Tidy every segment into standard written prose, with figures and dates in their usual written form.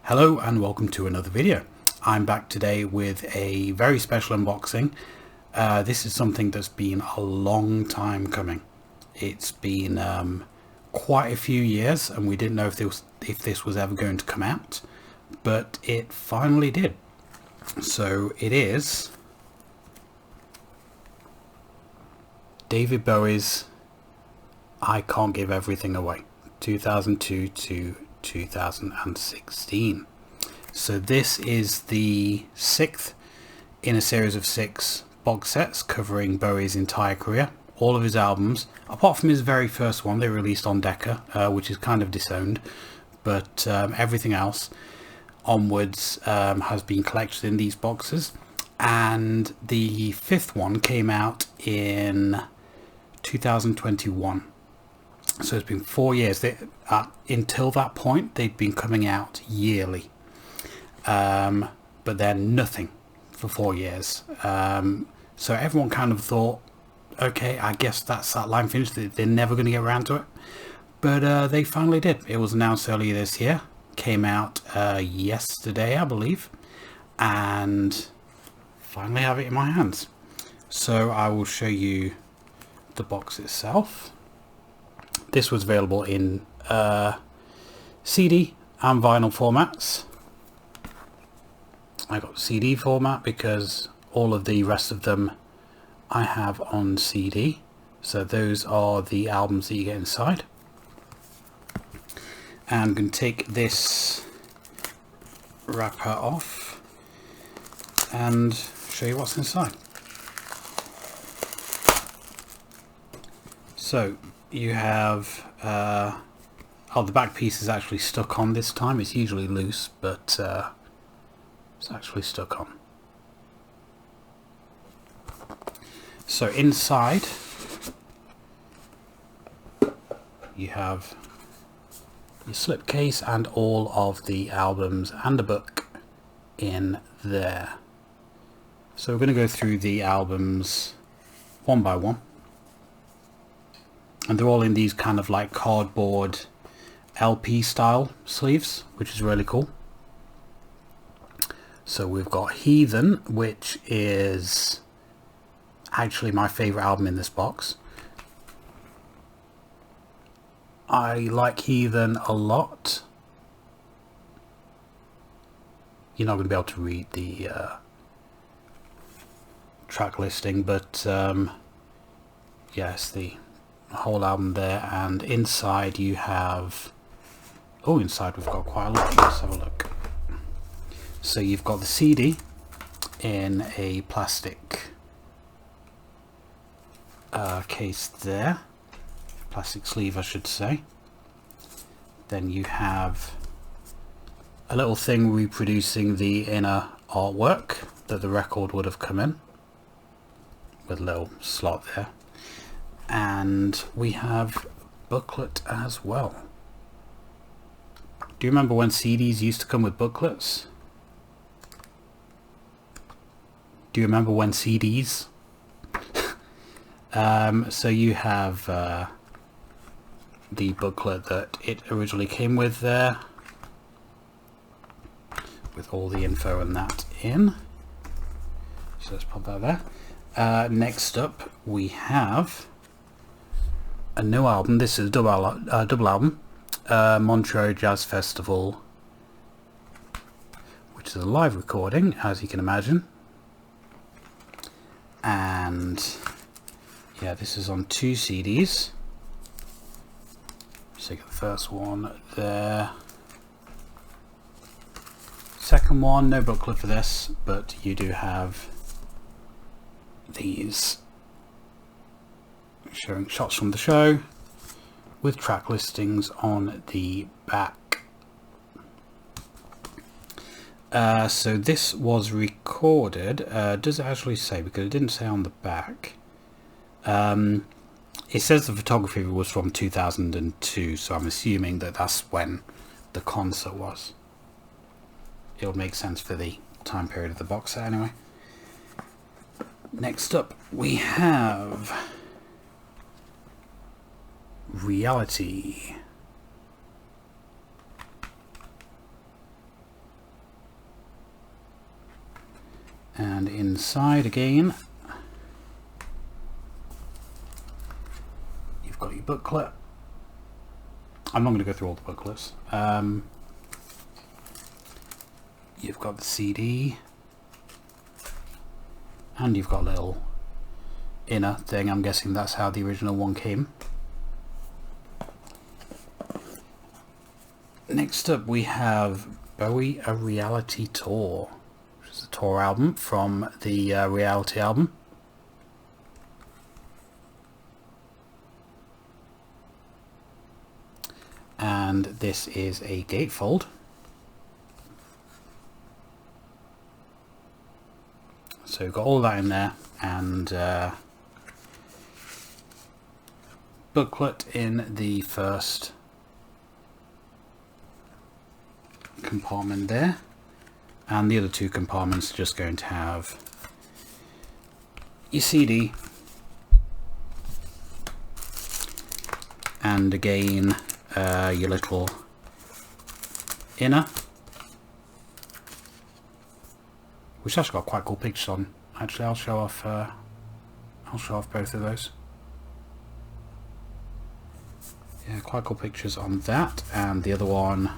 Hello and welcome to another video. I'm back today with a very special unboxing. This is something that's been a long time coming. It's been quite a few years and we didn't know if this was ever going to come out, but it finally did. So it is David Bowie's I Can't Give Everything Away, 2002 to 2016. So this is the 6th in a series of 6 box sets covering Bowie's entire career. All of his albums, apart from his very first one they released on Decca, which is kind of disowned, but everything else onwards has been collected in these boxes. And the 5th one came out in 2021. So it's been 4 years. Until that point, they'd been coming out yearly. But then nothing for 4 years. So everyone kind of thought, okay, I guess that's that line finished. They're never going to get around to it. But they finally did. It was announced earlier this year. Came out yesterday, I believe. And finally have it in my hands. So I will show you the box itself. This was available in CD and vinyl formats. I got CD format because all of the rest of them I have on CD. So those are the albums that you get inside. And I'm going to take this wrapper off and show you what's inside. So you have the back piece is actually stuck on this time. It's usually loose, but it's actually stuck on. So inside you have your slipcase and all of the albums and a book in there. So we're going to go through the albums one by one. And they're all in these kind of like cardboard LP style sleeves, which is really cool. So we've got Heathen, which is actually my favorite album in this box. I like Heathen a lot. You're not going to be able to read the track listing, but yes, the whole album there. And inside you have, inside we've got quite a lot. Let's have a look. So you've got the CD in a plastic case there, plastic sleeve I should say. Then you have a little thing reproducing the inner artwork that the record would have come in, with a little slot there. And we have booklet as well. Do you remember when CDs used to come with booklets? Do you remember when CDs? So you have the booklet that it originally came with there, with all the info and that in. So let's pop that there. Next up we have a new album. This is a double album, Montreux Jazz Festival, which is a live recording, as you can imagine. And yeah, this is on 2 CDs. So you get the first one there. Second one, no booklet for this, but you do have these showing shots from the show with track listings on the back. So this was recorded, does it actually say, because it didn't say on the back. It says the photography was from 2002, so I'm assuming that that's when the concert was. It would make sense for the time period of the box set anyway. Next up we have Reality. And inside again, you've got your booklet. I'm not going to go through all the booklets. You've got the CD, and you've got a little inner thing. I'm guessing that's how the original one came. Next up we have Bowie, A Reality Tour, which is a tour album from the Reality album. And this is a gatefold. So we've got all that in there, and booklet in the first compartment there, and the other two compartments are just going to have your CD, and again your little inner, which has got quite cool pictures on. Actually, I'll show off both of those. Yeah, quite cool pictures on that, and the other one,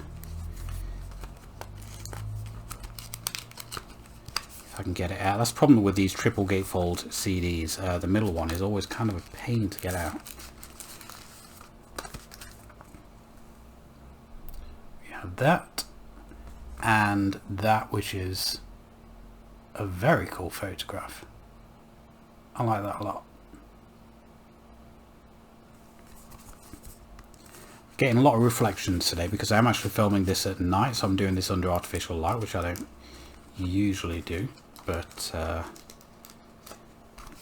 if I can get it out. That's the problem with these triple gatefold CDs. The middle one is always kind of a pain to get out. We have that, and that, which is a very cool photograph. I like that a lot. Getting a lot of reflections today because I'm actually filming this at night, so I'm doing this under artificial light, which I don't usually do, but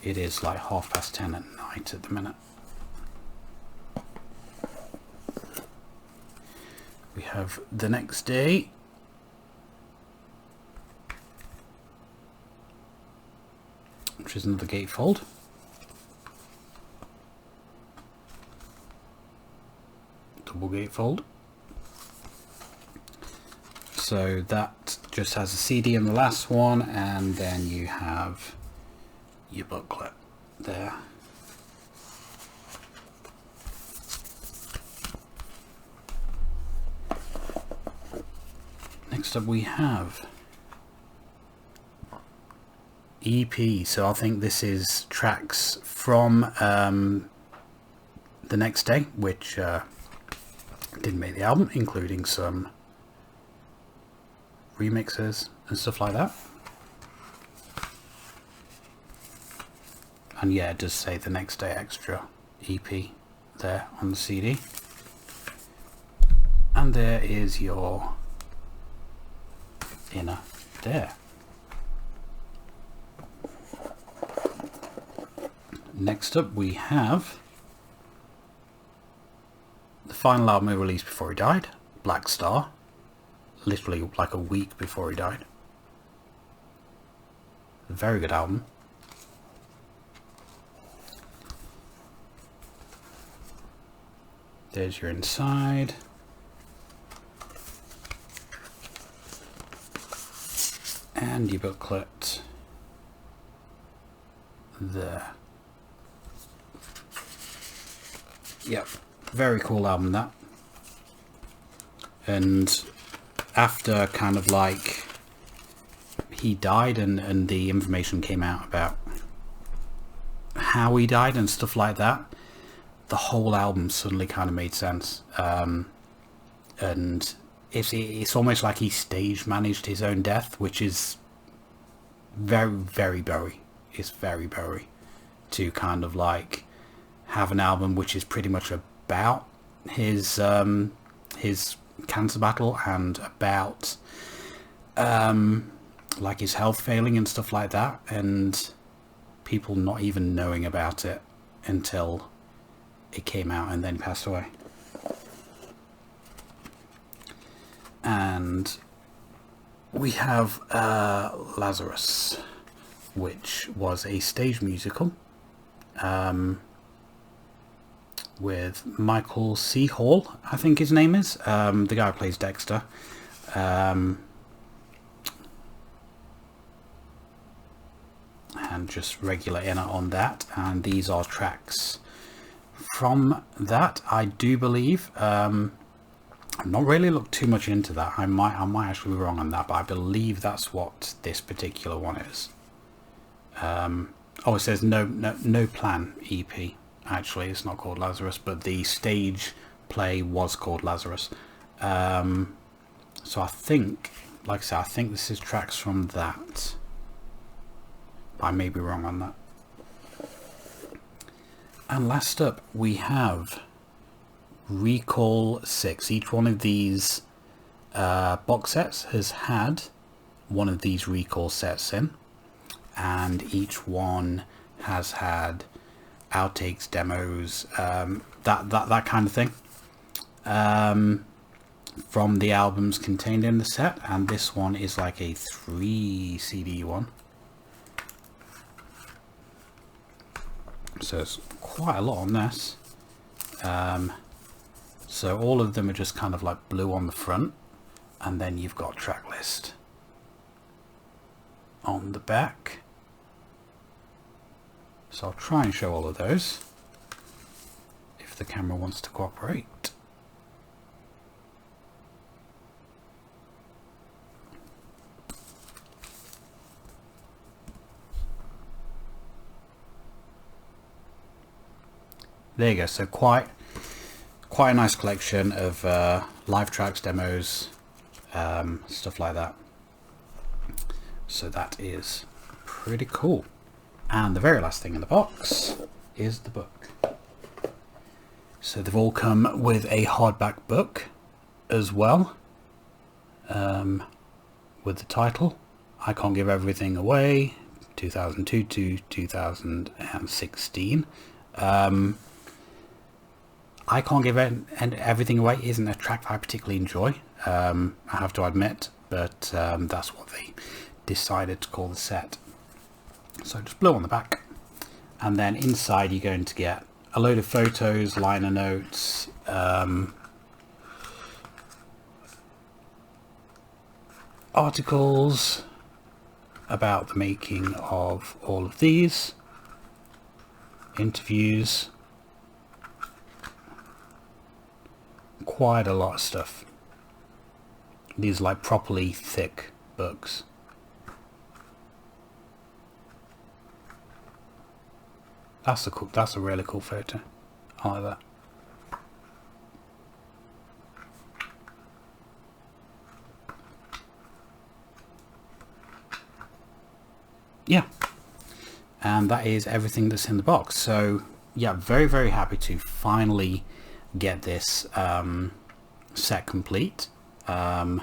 it is like 10:30 at night at the minute. We have the next day. Which is another gatefold. Double gatefold. So that just has a CD in the last one, and then you have your booklet there. Next up we have EP, so I think this is tracks from the next day, which didn't make the album, including some remixes and stuff like that. And yeah, it does say the next day extra EP there on the CD. And there is your inner there. Next up we have the final album he released before he died, Blackstar, literally like a week before he died. A very good album. There's your inside. And your booklet there. Yep, very cool album that. And after kind of like he died and the information came out about how he died and stuff like that, the whole album suddenly kind of made sense. And it's almost like he stage managed his own death, which is very, very Bowie. It's very Bowie to kind of like have an album which is pretty much about his cancer battle and about like his health failing and stuff like that, and people not even knowing about it until it came out and then he passed away. And we have Lazarus, which was a stage musical with Michael C. Hall, I think his name is, the guy who plays Dexter. and just regular inner on that, and these are tracks from that, I do believe. I've not really looked too much into that. I might actually be wrong on that, but I believe that's what this particular one is. Oh, it says no plan EP. Actually, it's not called Lazarus, but the stage play was called Lazarus. So I think, like I said, I think this is tracks from that. I may be wrong on that. And last up, we have Recall 6. Each one of these box sets has had one of these Recall sets in, and each one has had outtakes, demos, that kind of thing, from the albums contained in the set. And this one is like a 3 CD one, so it's quite a lot on this. So all of them are just kind of like blue on the front, and then you've got track list on the back. So I'll try and show all of those if the camera wants to cooperate. There you go. So quite a nice collection of live tracks, demos, stuff like that. So that is pretty cool. And the very last thing in the box is the book. So they've all come with a hardback book as well, with the title I Can't Give Everything Away, 2002 to 2016. I Can't Give Everything Away isn't a track that I particularly enjoy, I have to admit, but that's what they decided to call the set. So just blue on the back, and then inside you're going to get a load of photos, liner notes, articles about the making of all of these, interviews, quite a lot of stuff. These are like properly thick books. That's a really cool photo. I like that. Yeah, and that is everything that's in the box. So yeah, very happy to finally get this set complete. My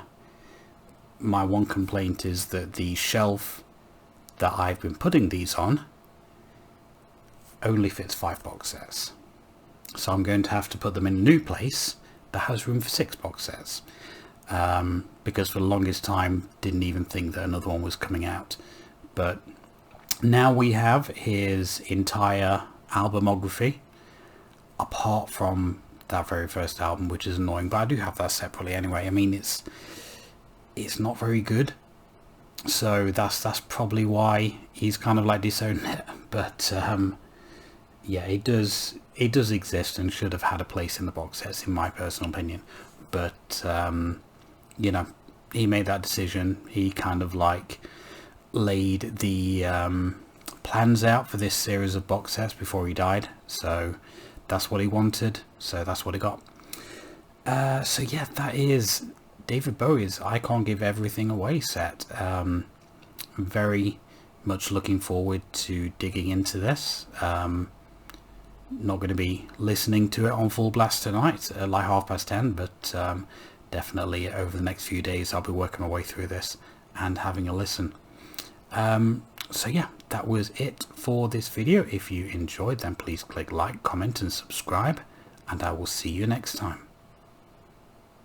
one complaint is that the shelf that I've been putting these on only fits 5 box sets, so I'm going to have to put them in a new place that has room for 6 box sets, because for the longest time didn't even think that another one was coming out. But now we have his entire albumography apart from that very first album, which is annoying, but I do have that separately anyway. I mean, it's not very good, so that's probably why he's kind of like disowned it. But yeah, it does exist and should have had a place in the box sets, in my personal opinion. But you know, he made that decision. He kind of like laid the plans out for this series of box sets before he died, so that's what he wanted, so that's what he got. So yeah, that is David Bowie's I Can't Give Everything Away set. I'm very much looking forward to digging into this. Not going to be listening to it on full blast tonight at like 10:30, but definitely over the next few days I'll be working my way through this and having a listen. So yeah, that was it for this video. If you enjoyed, then please click like, comment and subscribe, and I will see you next time.